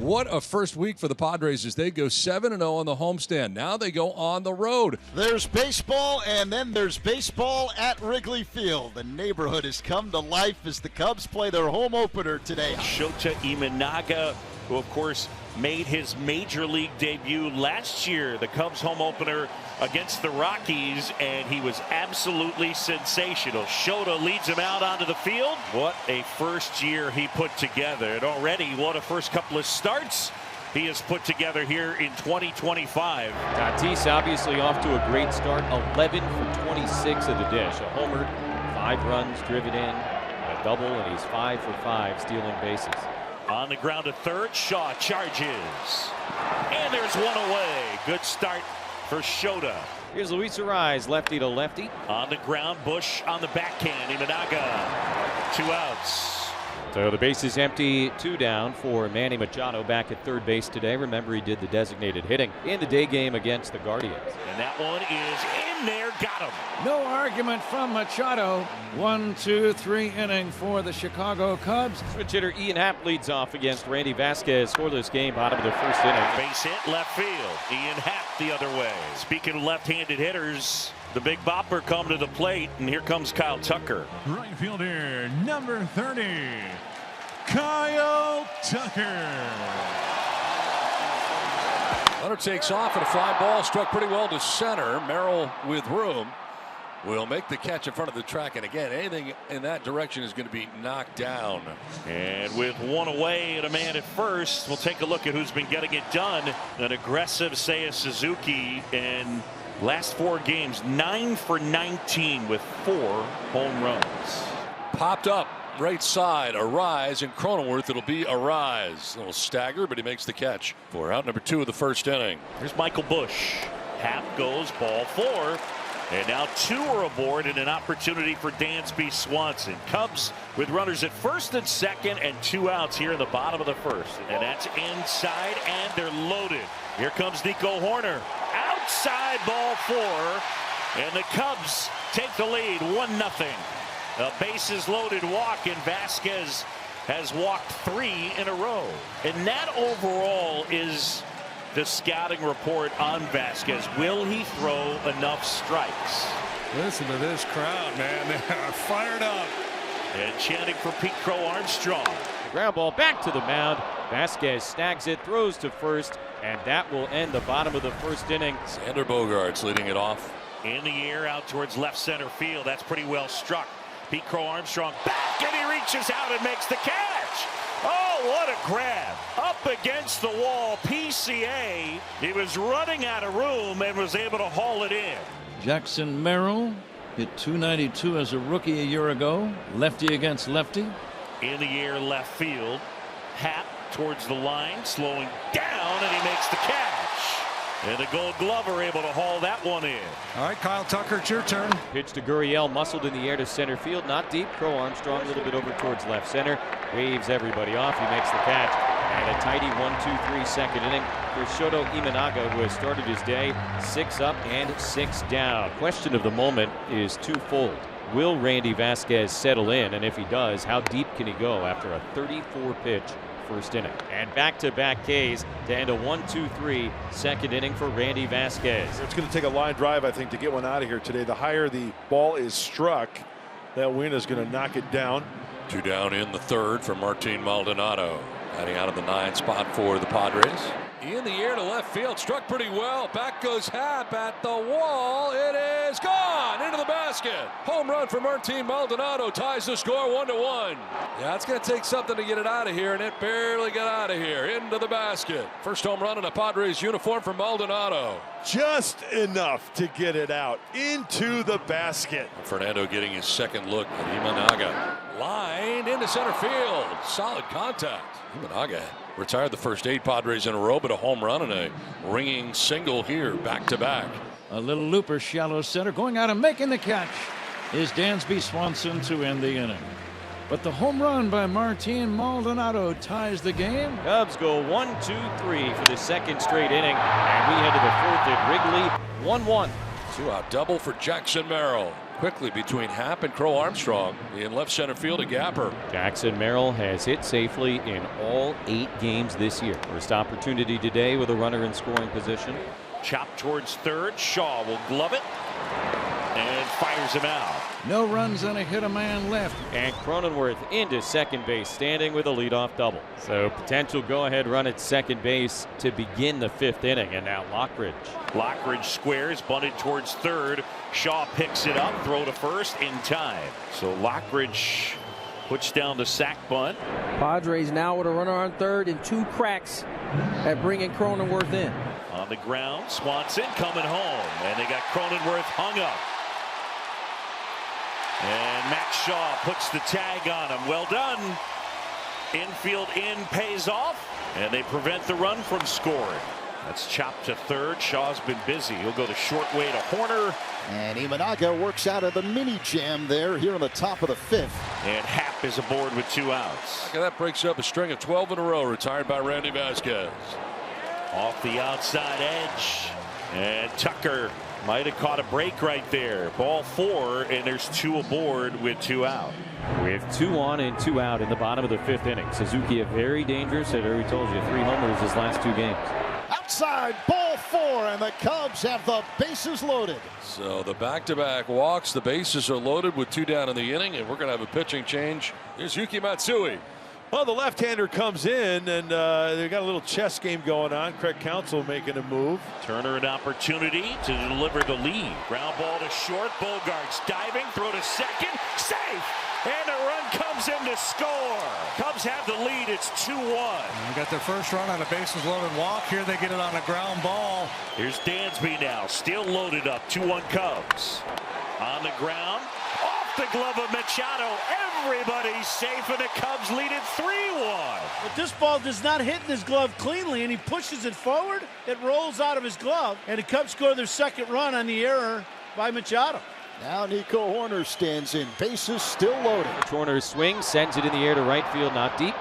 What a first week for the Padres as they go 7-0 on the homestand. Now they go on the road. There's baseball, and then there's baseball at Wrigley Field. The neighborhood has come to life as the Cubs play their home opener today. Shota Imanaga, who of course made his major league debut last year, the Cubs home opener against the Rockies, and he was absolutely sensational. Shota leads him out onto the field. What a first year he put together, and already what a first couple of starts he has put together here in 2025. Tatis obviously off to a great start, 11 for 26 of the dish. A homer, 5 runs driven in, a double, and he's 5 for 5 stealing bases. On the ground to third, Shaw charges. And there's one away. Good start for Shota. Here's Luis Arraez, lefty to lefty. On the ground, Bush on the backhand. Imanaga, 2 outs. So the base is empty, 2 down for Manny Machado back at third base today. Remember, he did the designated hitting in the day game against the Guardians. And that one is in there, got him. No argument from Machado. 1-2-3 inning for the Chicago Cubs. Switch hitter Ian Happ leads off against Randy Vasquez. Scoreless game, bottom of the first inning. Base hit, left field. Ian Happ the other way. Speaking of left-handed hitters, the big bopper come to the plate, and here comes Kyle Tucker. Right fielder, number 30, Kyle Tucker. Runner takes off, and a fly ball struck pretty well to center. Merrill with room will make the catch in front of the track, and again, anything in that direction is going to be knocked down. And with one away and a man at first, we'll take a look at who's been getting it done. An aggressive Seiya Suzuki, and last 4 games, 9 for 19 with 4 home runs. Popped up right side, Arraez, and Cronenworth. It'll be Arraez. A little stagger, but he makes the catch for out number 2 of the first inning. Here's Michael Bush. Happ goes, ball 4. And now 2 are aboard, and an opportunity for Dansby Swanson. Cubs with runners at first and second, and 2 outs here in the bottom of the first. And that's inside, and they're loaded. Here comes Nico Horner. Outside, ball 4. And the Cubs take the lead, 1-0. A bases loaded walk, and Vasquez has walked 3 in a row. And that overall is the scouting report on Vasquez. Will he throw enough strikes? Listen to this crowd, man. They are fired up. And chanting for Pete Crow Armstrong. Ground ball back to the mound. Vasquez snags it, throws to first, and that will end the bottom of the first inning. Xander Bogaerts leading it off. In the air out towards left center field. That's pretty well struck. Pete Crow Armstrong back, and he reaches out and makes the catch. Oh, what a grab. Up against the wall, PCA. He was running out of room and was able to haul it in. Jackson Merrill hit .292 as a rookie a year ago. Lefty against lefty. In the air left field. Happ towards the line, slowing down, and he makes the catch. And the Gold Glover able to haul that one in. All right, Kyle Tucker, it's your turn. Pitch to Gurriel, muscled in the air to center field, not deep. Crow Armstrong a little bit over towards left center, waves everybody off. He makes the catch, and a tidy 1-2-3 second inning for Shota Imanaga, who has started his day 6 up and 6 down. Question of the moment is twofold. Will Randy Vasquez settle in, and if he does, how deep can he go after a 34 pitch first inning? And back-to-back Ks to end a 1-2-3 second inning for Randy Vasquez. It's going to take a line drive, I think, to get one out of here today. The higher the ball is struck, that wind is going to knock it down. 2 down in the third for Martin Maldonado. Batting out of the 9 spot for the Padres. In the air to left field, struck pretty well. Back goes Happ at the wall. It is gone into the basket. Home run for Martin Maldonado ties the score 1-1. Yeah, it's going to take something to get it out of here, and it barely got out of here. Into the basket. First home run in a Padres uniform for Maldonado. Just enough to get it out into the basket. Fernando getting his second look at Imanaga. Lined into center field. Solid contact. Imanaga retired the first 8 Padres in a row, but a home run and a ringing single here back-to-back. A little looper, shallow center, going out and making the catch is Dansby Swanson to end the inning. But the home run by Martin Maldonado ties the game. Cubs go 1-2-3 for the second straight inning, and we head to the 4th at Wrigley, 1-1. 2-out double for Jackson Merrill. quickly between Happ and Crow Armstrong in left center field. A gapper. Jackson Merrill has hit safely in all 8 games this year. First opportunity today with a runner in scoring position. Chop towards third. Shaw will glove it and fires him out. No runs and a hit, a man left. And Cronenworth into second base, standing with a leadoff double. So potential go-ahead run at second base to begin the 5th inning. And now Lockridge squares, bunted towards third. Shaw picks it up, throw to first in time. So Lockridge puts down the sac bunt. Padres now with a runner on third and 2 cracks at bringing Cronenworth in. On the ground, Swanson coming home, and they got Cronenworth hung up. And Max Shaw puts the tag on him. Well done. Infield in pays off, and they prevent the run from scoring. That's chopped to third. Shaw's been busy. He'll go the short way to Horner. And Imanaga works out of the mini jam there here on the top of the 5th. And Happ is aboard with 2 outs. That breaks up a string of 12 in a row retired by Randy Vasquez. Off the outside edge, and Tucker might have caught a break right there. Ball 4, and there's 2 aboard with 2 out. with 2 on and 2 out in the bottom of the 5th inning. Suzuki, a very dangerous hitter. We told you 3 homers his last 2 games. Outside, ball 4, and the Cubs have the bases loaded. So the back-to-back walks, the bases are loaded with 2 down in the inning, and we're going to have a pitching change. Here's Yuki Matsui. Well, the left-hander comes in, and they got a little chess game going on. Craig Counsell making a move. Turner an opportunity to deliver the lead. Ground ball to short. Bogarts diving, throw to second, safe, and a run comes in to score. Cubs have the lead. It's 2-1. We got their first run on a bases-loaded walk. Here they get it on a ground ball. Here's Dansby now, still loaded up. 2-1 Cubs. On the ground, off the glove of Machado. Everybody's safe, and the Cubs lead it 3-1. But this ball does not hit in his glove cleanly, and he pushes it forward. It rolls out of his glove, and the Cubs score their second run on the error by Machado. Now Nico Horner stands in, bases still loaded. Horner swings, sends it in the air to right field, not deep.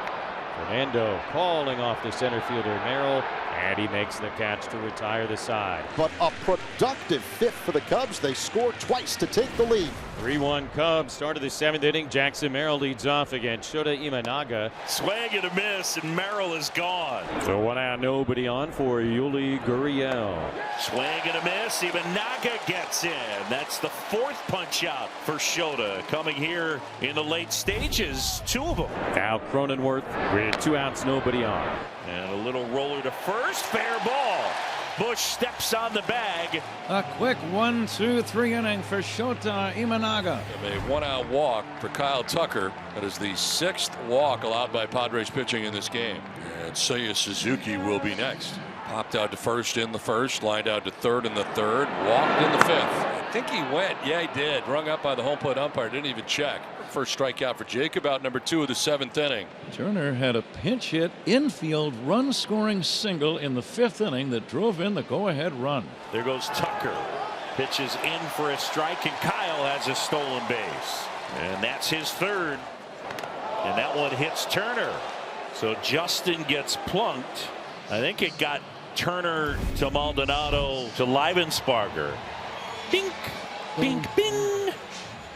Fernando calling off the center fielder Merrill, and he makes the catch to retire the side. But a productive 5th for the Cubs. They scored twice to take the lead. 3-1 Cubs. Start of the 7th inning. Jackson Merrill leads off against Shota Imanaga. Swing and a miss, and Merrill is gone. So 1 out, nobody on for Yuli Gurriel. Swing and a miss. Imanaga gets in. That's the 4th punch out for Shota. Coming here in the late stages, 2 of them. Now Cronenworth with 2 outs, nobody on. And a little roller to first. Fair ball. Bush steps on the bag. A quick 1-2-3 inning for Shota Imanaga. A 1-out walk for Kyle Tucker. That is the 6th walk allowed by Padres pitching in this game. And Seiya Suzuki will be next. Popped out to first in the 1st, lined out to 3rd in the 3rd, walked in the 5th. I think he went. Yeah, he did. Rung up by the home plate umpire. Didn't even check. First strikeout for Jacob, out number 2 of the 7th inning. Turner had a pinch hit infield run scoring single in the 5th inning that drove in the go-ahead run. There goes Tucker. Pitches in for a strike, and Kyle has a stolen base. And that's his 3rd. And that one hits Turner. So Justin gets plunked. I think it got Turner to Maldonado to Leibensparger. Bink, bink, bing.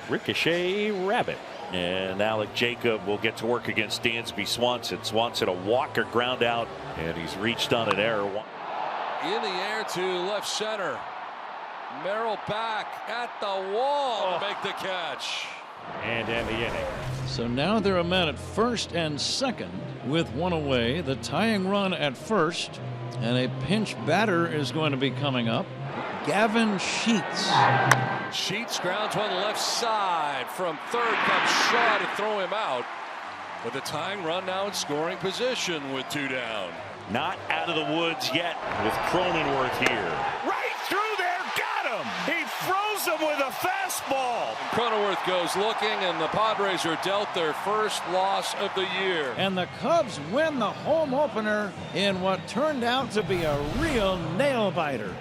Ricochet rabbit. And Alec Jacob will get to work against Dansby Swanson. Swanson a walker ground out, and he's reached on an error. In the air to left center. Merrill back at the wall to make the catch. And end the inning. So now they're a man at first and second with 1 away. The tying run at first, and a pinch batter is going to be coming up. Gavin Sheets. Sheets grounds one left side. From 3rd comes Shaw to throw him out. But the tying run now in scoring position with 2 down. Not out of the woods yet with Cronenworth here. Right through there, got him! He froze him with a fastball. Cronenworth goes looking, and the Padres are dealt their first loss of the year. And the Cubs win the home opener in what turned out to be a real nail-biter.